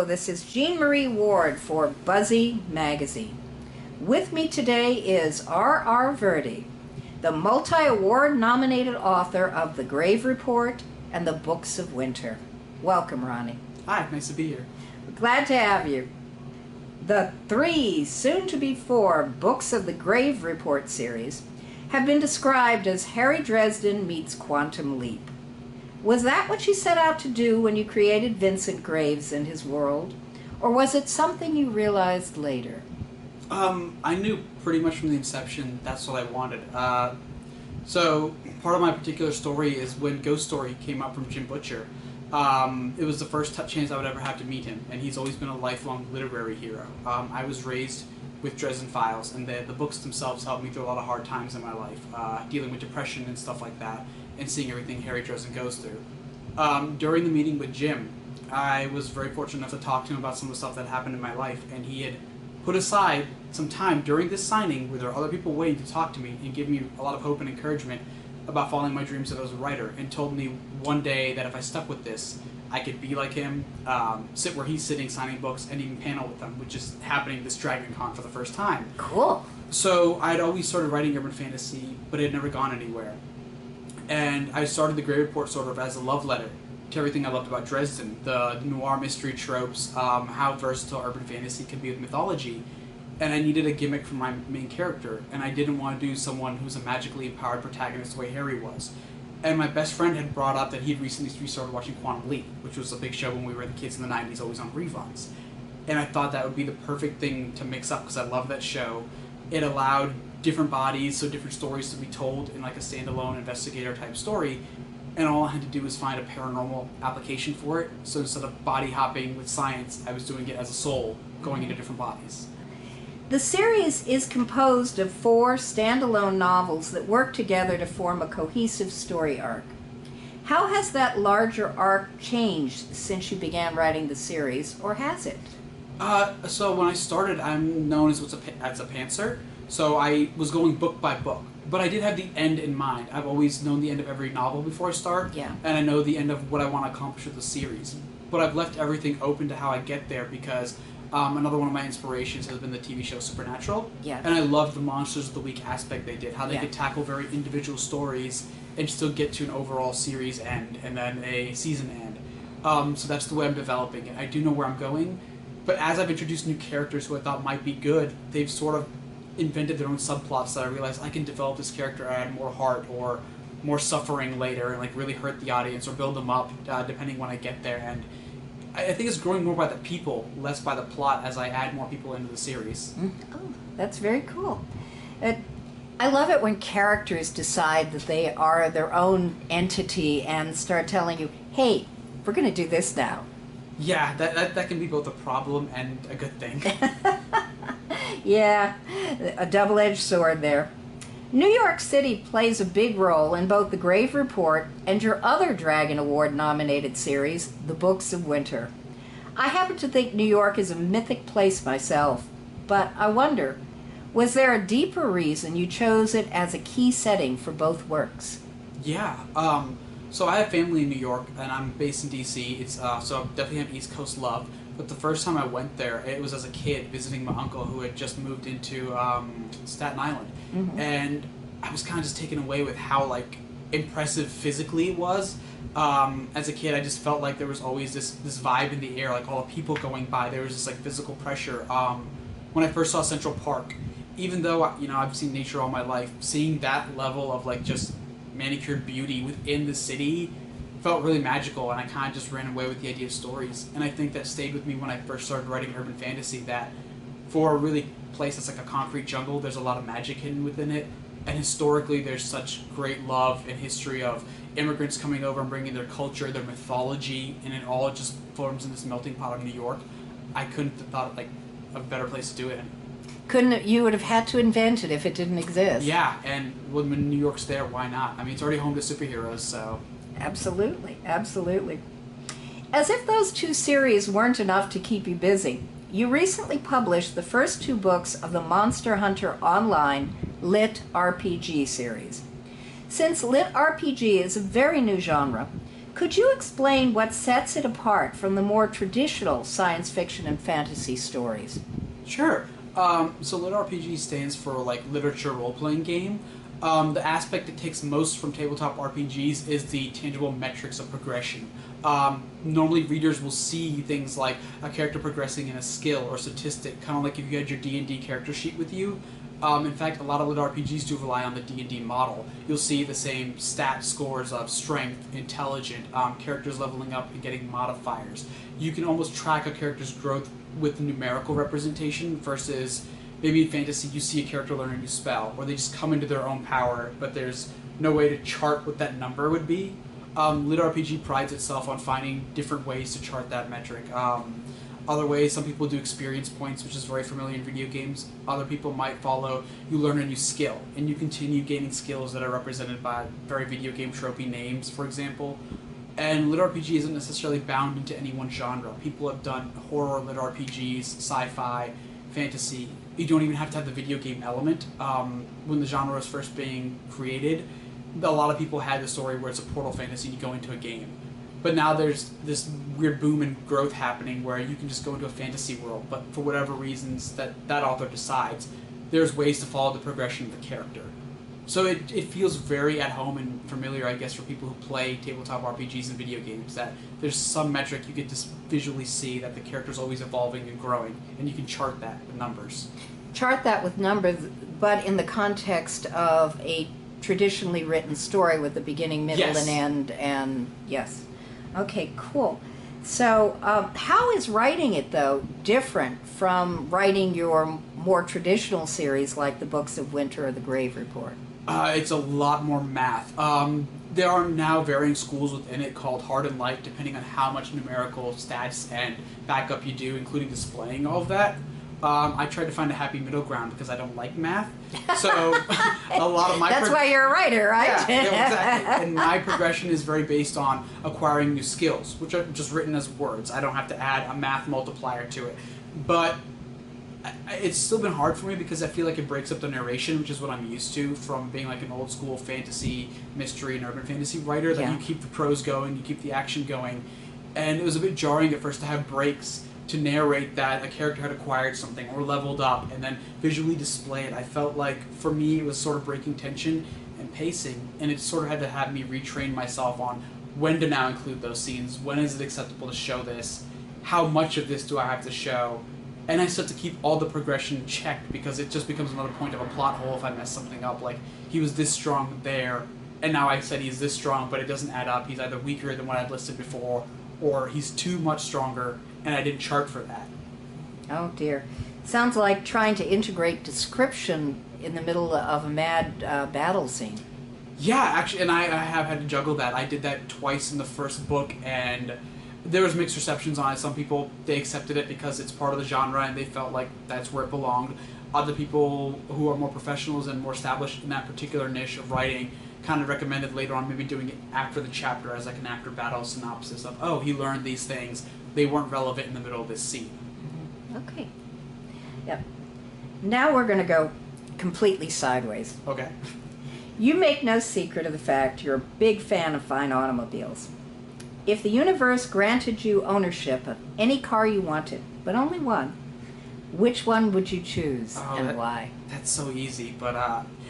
Hello, this is Jean Marie Ward for Buzzy Magazine. With me today is R.R. Virdi, the multi-award nominated author of The Grave Report and The Books of Winter. Welcome, Ronnie. Hi, nice to be here. Glad to have you. The 3, soon-to-be 4, Books of the Grave Report series have been described as Harry Dresden meets Quantum Leap. Was that what you set out to do when you created Vincent Graves and his world? Or was it something you realized later? I knew pretty much from the inception that's what I wanted. So part of my particular story is when Ghost Story came out from Jim Butcher. It was the first chance I would ever have to meet him, and he's always been a lifelong literary hero. I was raised with Dresden Files, and the books themselves helped me through a lot of hard times in my life, dealing with depression and stuff like that, and seeing everything Harry Dresden goes through. During the meeting with Jim, I was very fortunate enough to talk to him about some of the stuff that happened in my life, and he had put aside some time during this signing where there are other people waiting to talk to me and give me a lot of hope and encouragement about following my dreams as a writer, and told me one day that if I stuck with this, I could be like him, sit where he's sitting signing books, and even panel with them, which is happening this Dragon Con for the first time. Cool. So I'd always started writing urban fantasy, but it had never gone anywhere. And I started The Grey Report sort of as a love letter to everything I loved about Dresden, the noir mystery tropes, how versatile urban fantasy could be with mythology. And I needed a gimmick for my main character, and I didn't want to do someone who's a magically empowered protagonist the way Harry was. And my best friend had brought up that he had recently restarted watching Quantum Leap, which was a big show when we were the kids in the 90s, always on reruns. And I thought that would be the perfect thing to mix up, because I love that show. It allowed different bodies, so different stories to be told in like a standalone investigator type story, and all I had to do was find a paranormal application for it. So instead of body hopping with science, I was doing it as a soul, going into different bodies. The series is composed of 4 standalone novels that work together to form a cohesive story arc. How has that larger arc changed since you began writing the series, or has it? So when I started, I'm known as a pantser, so I was going book by book. But I did have the end in mind. I've always known the end of every novel before I start, yeah. And I know the end of what I want to accomplish with the series. But I've left everything open to how I get there, because another one of my inspirations has been the TV show Supernatural. Yeah. And I loved the Monsters of the Week aspect they did, how they Yeah. could tackle very individual stories and still get to an overall series end and then a season end. So that's the way I'm developing it. I do know where I'm going, but as I've introduced new characters who I thought might be good, they've sort of invented their own subplots that I realized I can develop this character and add more heart or more suffering later and like really hurt the audience or build them up depending when I get there. And I think it's growing more by the people, less by the plot as I add more people into the series. Oh, that's very cool. I love it when characters decide that they are their own entity and start telling you, hey, we're going to do this now. Yeah, that can be both a problem and a good thing. Yeah, a double-edged sword there. New York City plays a big role in both The Grave Report and your other Dragon Award-nominated series, The Books of Winter. I happen to think New York is a mythic place myself, but I wonder, was there a deeper reason you chose it as a key setting for both works? Yeah, so I have family in New York, and I'm based in D.C., so I definitely have East Coast love. But the first time I went there, it was as a kid visiting my uncle who had just moved into Staten Island. Mm-hmm. And I was kind of just taken away with how like impressive physically it was. As a kid, I just felt like there was always this vibe in the air, like all the people going by. There was this like physical pressure. When I first saw Central Park, even though I've seen nature all my life, seeing that level of like just manicured beauty within the city felt really magical, and I kind of just ran away with the idea of stories. And I think that stayed with me when I first started writing urban fantasy, that for a really place that's like a concrete jungle, there's a lot of magic hidden within it. And historically, there's such great love and history of immigrants coming over and bringing their culture, their mythology, and it all just forms in this melting pot of New York. I couldn't have thought like a better place to do it. You would have had to invent it if it didn't exist. Yeah, and when New York's there, why not? I mean, it's already home to superheroes, so... Absolutely, absolutely. As if those 2 series weren't enough to keep you busy, you recently published the first 2 books of the Monster Hunter Online LitRPG series. Since LitRPG is a very new genre, Could you explain what sets it apart from the more traditional science fiction and fantasy stories? Sure. So LitRPG stands for like literature role-playing game. The aspect it takes most from tabletop RPGs is the tangible metrics of progression. Normally readers will see things like a character progressing in a skill or statistic, kind of like if you had your D&D character sheet with you. In fact, a lot of LitRPGs do rely on the D&D model. You'll see the same stat scores of strength, intelligent, characters leveling up and getting modifiers. You can almost track a character's growth with numerical representation versus maybe in fantasy you see a character learn a new spell, or they just come into their own power, but there's no way to chart what that number would be. LitRPG prides itself on finding different ways to chart that metric. Other ways, some people do experience points, which is very familiar in video games. Other people might follow, you learn a new skill, and you continue gaining skills that are represented by very video game tropey names, for example. And LitRPG isn't necessarily bound into any one genre. People have done horror LitRPGs, sci-fi, fantasy. You don't even have to have the video game element. When the genre was first being created, a lot of people had the story where it's a portal fantasy and you go into a game. But now there's this weird boom and growth happening where you can just go into a fantasy world, but for whatever reasons that author decides, there's ways to follow the progression of the character. So it feels very at home and familiar, I guess, for people who play tabletop RPGs and video games, that there's some metric you get to visually see that the character's always evolving and growing, and you can chart that with numbers. Chart that with numbers, but in the context of a traditionally written story with a beginning, middle, Yes. and end, and yes. Okay, cool. So how is writing it, though, different from writing your more traditional series like the Books of Winter or the Grave Report? It's a lot more math. There are now varying schools within it called hard and light, depending on how much numerical stats and backup you do, including displaying all of that. I tried to find a happy middle ground because I don't like math. So a lot of my... That's why you're a writer, right? Yeah, exactly. And my progression is very based on acquiring new skills, which are just written as words. I don't have to add a math multiplier to it. But it's still been hard for me because I feel like it breaks up the narration, which is what I'm used to from being like an old school fantasy, mystery, and urban fantasy writer, that Yeah. you keep the prose going, you keep the action going. And it was a bit jarring at first to have breaks to narrate that a character had acquired something or leveled up and then visually display it. I felt like, for me, it was sort of breaking tension and pacing, and it sort of had to have me retrain myself on when to now include those scenes, when is it acceptable to show this, how much of this do I have to show, and I still have to keep all the progression checked because it just becomes another point of a plot hole if I mess something up, like he was this strong there, and now I said he's this strong, but it doesn't add up. He's either weaker than what I'd listed before, or he's too much stronger, and I didn't chart for that. Oh dear. Sounds like trying to integrate description in the middle of a mad battle scene. Yeah, actually, and I have had to juggle that. I did that twice in the first book, and there was mixed receptions on it. Some people, they accepted it because it's part of the genre, and they felt like that's where it belonged. Other people who are more professionals and more established in that particular niche of writing kind of recommended later on maybe doing it after the chapter as like an after battle synopsis of, oh, he learned these things. They weren't relevant in the middle of this scene. Okay. Yep. Now we're going to go completely sideways. Okay. You make no secret of the fact you're a big fan of fine automobiles. If the universe granted you ownership of any car you wanted, but only one, which one would you choose and why? That's so easy, but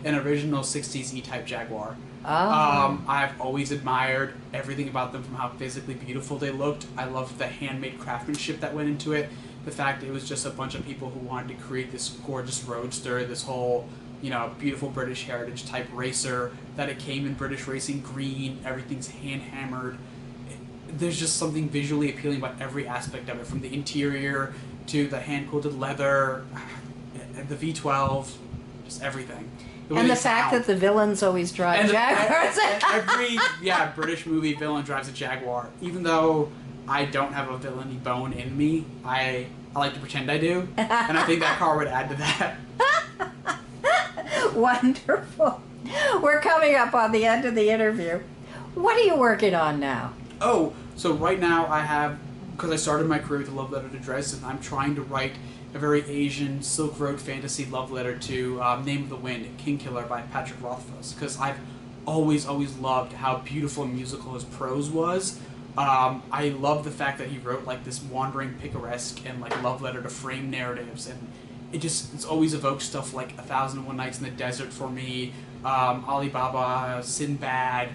an original 60s E-Type Jaguar. Oh. I've always admired everything about them, from how physically beautiful they looked. I loved the handmade craftsmanship that went into it. The fact it was just a bunch of people who wanted to create this gorgeous roadster, this whole, you know, beautiful British heritage type racer, that it came in British racing green, everything's hand hammered. There's just something visually appealing about every aspect of it, from the interior to the hand-quilted leather, the V12, just everything. And the fact that the villains always drive Jaguars. Every British movie villain drives a Jaguar. Even though I don't have a villainy bone in me, I like to pretend I do, and I think that car would add to that. Wonderful. We're coming up on the end of the interview. What are you working on now? Oh, so right now I have, because I started my career with a love letter to Dresden, I'm trying to write a very Asian Silk Road fantasy love letter to Name of the Wind, King Killer by Patrick Rothfuss, because I've always loved how beautiful and musical his prose was. I love the fact that he wrote like this wandering picaresque and like love letter to frame narratives, and it's always evoked stuff like A Thousand and One Nights in the Desert for me, Alibaba, Sinbad,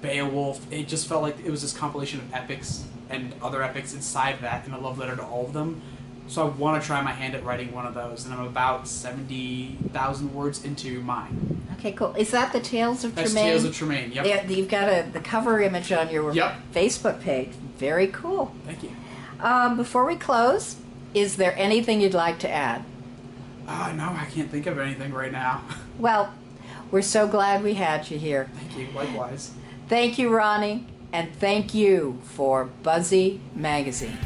Beowulf. It just felt like it was this compilation of epics and other epics inside that, and a love letter to all of them. So I want to try my hand at writing one of those, and I'm about 70,000 words into mine. Okay, cool. Is that the Tales of That's Tremaine? Tales of Tremaine, yep. Yeah, you've got the cover image on your Yep. Facebook page. Very cool. Thank you. Before we close, is there anything you'd like to add? No, I can't think of anything right now. Well, we're so glad we had you here. Thank you, likewise. Thank you, Ronnie, and thank you for Buzzy Magazine.